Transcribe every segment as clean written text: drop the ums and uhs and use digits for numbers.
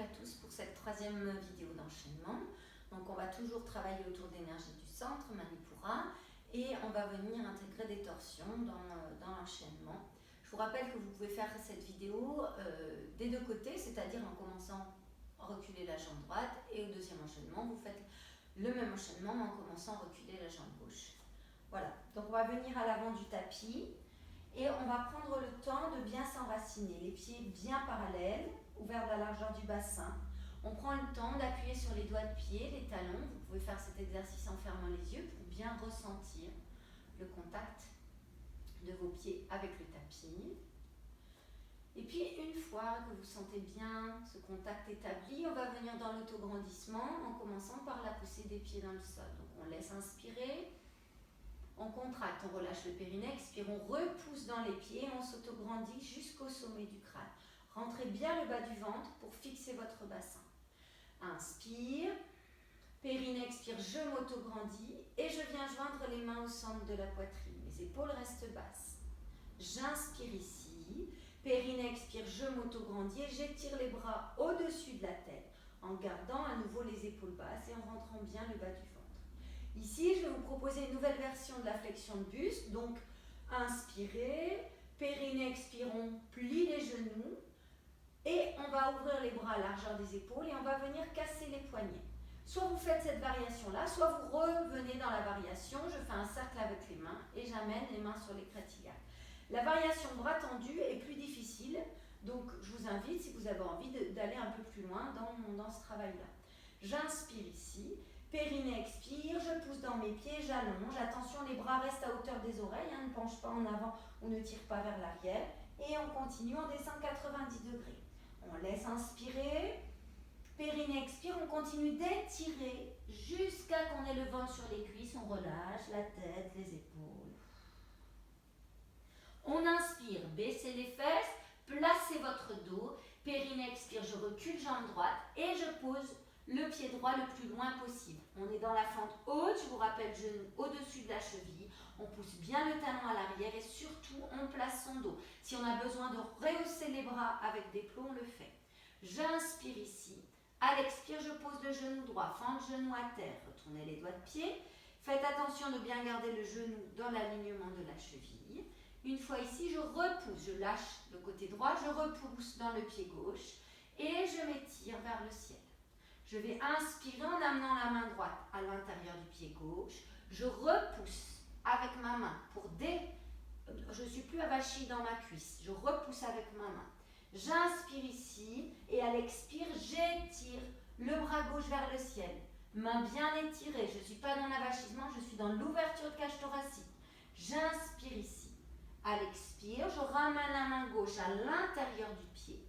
à tous pour cette troisième vidéo d'enchaînement. Donc on va toujours travailler autour de l'énergie du centre, Manipura, et on va venir intégrer des torsions dans l'enchaînement. Je vous rappelle que vous pouvez faire cette vidéo des deux côtés, c'est-à-dire en commençant à reculer la jambe droite, et au deuxième enchaînement, vous faites le même enchaînement mais en commençant à reculer la jambe gauche. Voilà, donc on va venir à l'avant du tapis. Et on va prendre le temps de bien s'enraciner, les pieds bien parallèles, ouverts de la largeur du bassin. On prend le temps d'appuyer sur les doigts de pied, les talons. Vous pouvez faire cet exercice en fermant les yeux pour bien ressentir le contact de vos pieds avec le tapis. Et puis une fois que vous sentez bien ce contact établi, on va venir dans l'autograndissement en commençant par la poussée des pieds dans le sol. Donc on laisse inspirer. On contracte, on relâche le périnée, expire, on repousse dans les pieds, on s'autograndit jusqu'au sommet du crâne. Rentrez bien le bas du ventre pour fixer votre bassin. Inspire, périnée, expire, je m'autograndis et je viens joindre les mains au centre de la poitrine. Les épaules restent basses. J'inspire ici, périnée, expire, je m'autograndis et j'étire les bras au-dessus de la tête en gardant à nouveau les épaules basses et en rentrant bien le bas du ventre. Ici, je vais vous proposer une nouvelle version de la flexion de buste. Donc, inspirez, périnée, expirons, plie les genoux. Et on va ouvrir les bras à largeur des épaules et on va venir casser les poignets. Soit vous faites cette variation-là, soit vous revenez dans la variation. Je fais un cercle avec les mains et j'amène les mains sur les crêtes iliaques. La variation bras tendus est plus difficile. Donc, je vous invite, si vous avez envie, d'aller un peu plus loin dans ce travail-là. J'inspire ici. Périnée, expire, je pousse dans mes pieds, j'allonge. Attention, les bras restent à hauteur des oreilles, ne penchent pas en avant ou ne tirent pas vers l'arrière. Et on continue, on descend 90 degrés. On laisse inspirer. Périnée, expire, on continue d'étirer jusqu'à qu'on ait le ventre sur les cuisses. On relâche la tête, les épaules. On inspire, baissez les fesses, placez votre dos. Périnée, expire, je recule, jambe droite et je pose le pied droit le plus loin possible. On est dans la fente haute, je vous rappelle, genou au-dessus de la cheville. On pousse bien le talon à l'arrière et surtout, on place son dos. Si on a besoin de rehausser les bras avec des plots, on le fait. J'inspire ici. À l'expire, je pose le genou droit, fente genou à terre. Retournez les doigts de pied. Faites attention de bien garder le genou dans l'alignement de la cheville. Une fois ici, je repousse, je lâche le côté droit, je repousse dans le pied gauche et je m'étire vers le ciel. Je vais inspirer en amenant la main droite à l'intérieur du pied gauche. Je repousse avec ma main je ne suis plus avachie dans ma cuisse. Je repousse avec ma main. J'inspire ici et à l'expire, j'étire le bras gauche vers le ciel. Main bien étirée. Je ne suis pas dans l'avachissement, je suis dans l'ouverture de cage thoracique. J'inspire ici. À l'expire, je ramène la main gauche à l'intérieur du pied.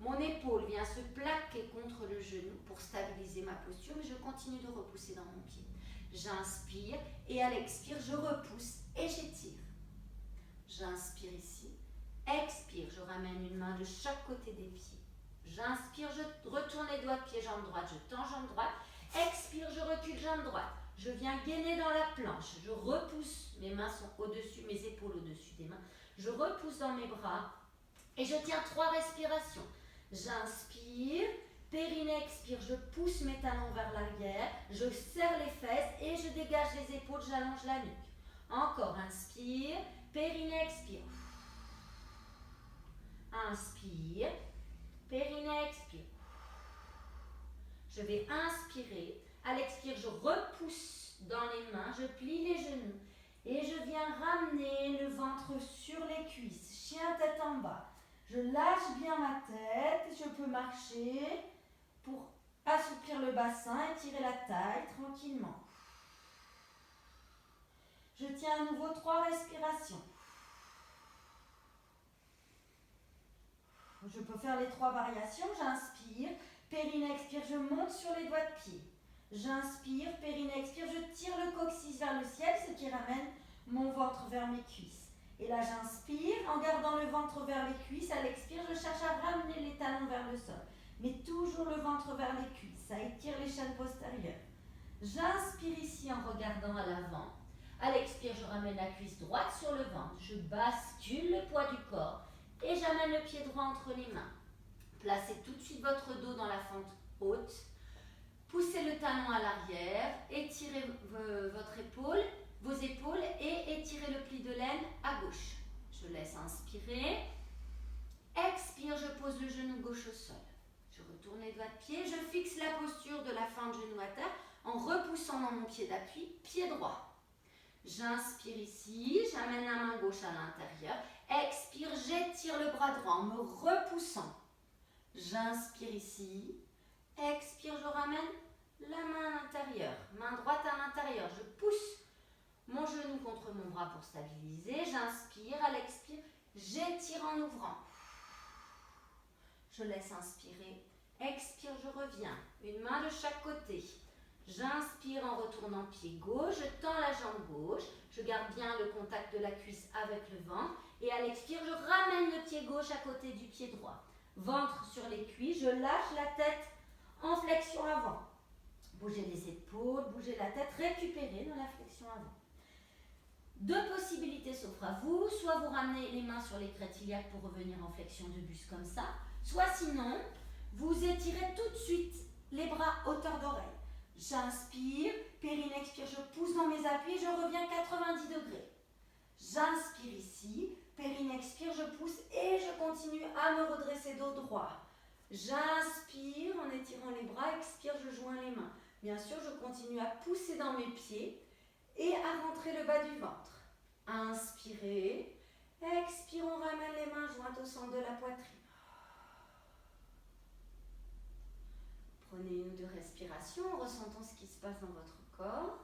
Mon épaule vient se plaquer contre le genou pour stabiliser ma posture, mais je continue de repousser dans mon pied. J'inspire et à l'expire, je repousse et j'étire. J'inspire ici. Expire, je ramène une main de chaque côté des pieds. J'inspire, je retourne les doigts de pied, jambe droite, je tends jambe droite. Expire, je recule jambe droite. Je viens gainer dans la planche. Je repousse, mes mains sont au-dessus, mes épaules au-dessus des mains. Je repousse dans mes bras et je tiens 3 respirations. J'inspire, périnée, expire, je pousse mes talons vers l'arrière, je serre les fesses et je dégage les épaules, j'allonge la nuque. Encore, inspire, périnée, expire. Inspire, périnée, expire. Je vais inspirer, à l'expire, je repousse dans les mains, je plie les genoux et je viens ramener le ventre sur les cuisses, chien tête en bas. Je lâche bien ma tête, je peux marcher pour assouplir le bassin, étirer la taille tranquillement. Je tiens à nouveau 3 respirations. Je peux faire les 3 variations. J'inspire, périnée, expire, je monte sur les doigts de pied. J'inspire, périnée, expire, je tire le coccyx vers le ciel, ce qui ramène mon ventre vers mes cuisses. Et là, j'inspire, en gardant le ventre vers les cuisses. À l'expire, je cherche à ramener les talons vers le sol. Mais toujours le ventre vers les cuisses. Ça étire les chaînes postérieures. J'inspire ici en regardant à l'avant. À l'expire, je ramène la cuisse droite sur le ventre. Je bascule le poids du corps et j'amène le pied droit entre les mains. Placez tout de suite votre dos dans la fente haute. Poussez le talon à l'arrière, étirez vos épaules et étirez le pli de l'aine à gauche. Je laisse inspirer. Expire, je pose le genou gauche au sol. Je retourne les doigts de pied, je fixe la posture de la fin de genou à terre en repoussant dans mon pied d'appui, pied droit. J'inspire ici, j'amène la main gauche à l'intérieur. Expire, j'étire le bras droit en me repoussant. J'inspire ici. Expire, je ramène la main à l'intérieur. Main droite à l'intérieur. Je pousse mon genou contre mon bras pour stabiliser. J'inspire, à l'expire, j'étire en ouvrant. Je laisse inspirer. Expire, je reviens. Une main de chaque côté. J'inspire en retournant pied gauche. Je tends la jambe gauche. Je garde bien le contact de la cuisse avec le ventre. Et à l'expire, je ramène le pied gauche à côté du pied droit. Ventre sur les cuisses. Je lâche la tête en flexion avant. Bougez les épaules, bougez la tête. Récupérez dans la flexion avant. Deux possibilités s'offrent à vous. Soit vous ramenez les mains sur les crêtes iliaques pour revenir en flexion de buste comme ça. Soit sinon, vous étirez tout de suite les bras hauteur d'oreille. J'inspire, périnée expire, je pousse dans mes appuis, je reviens 90 degrés. J'inspire ici, périnée expire, je pousse et je continue à me redresser dos droit. J'inspire en étirant les bras, expire, je joins les mains. Bien sûr, je continue à pousser dans mes pieds et à rentrer le bas du ventre. Inspirez, expire, on ramène les mains jointes au centre de la poitrine. Prenez une ou deux respirations en ressentant ce qui se passe dans votre corps.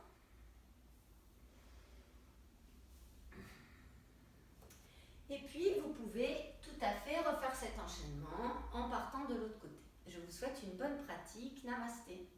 Et puis, vous pouvez tout à fait refaire cet enchaînement en partant de l'autre côté. Je vous souhaite une bonne pratique. Namasté.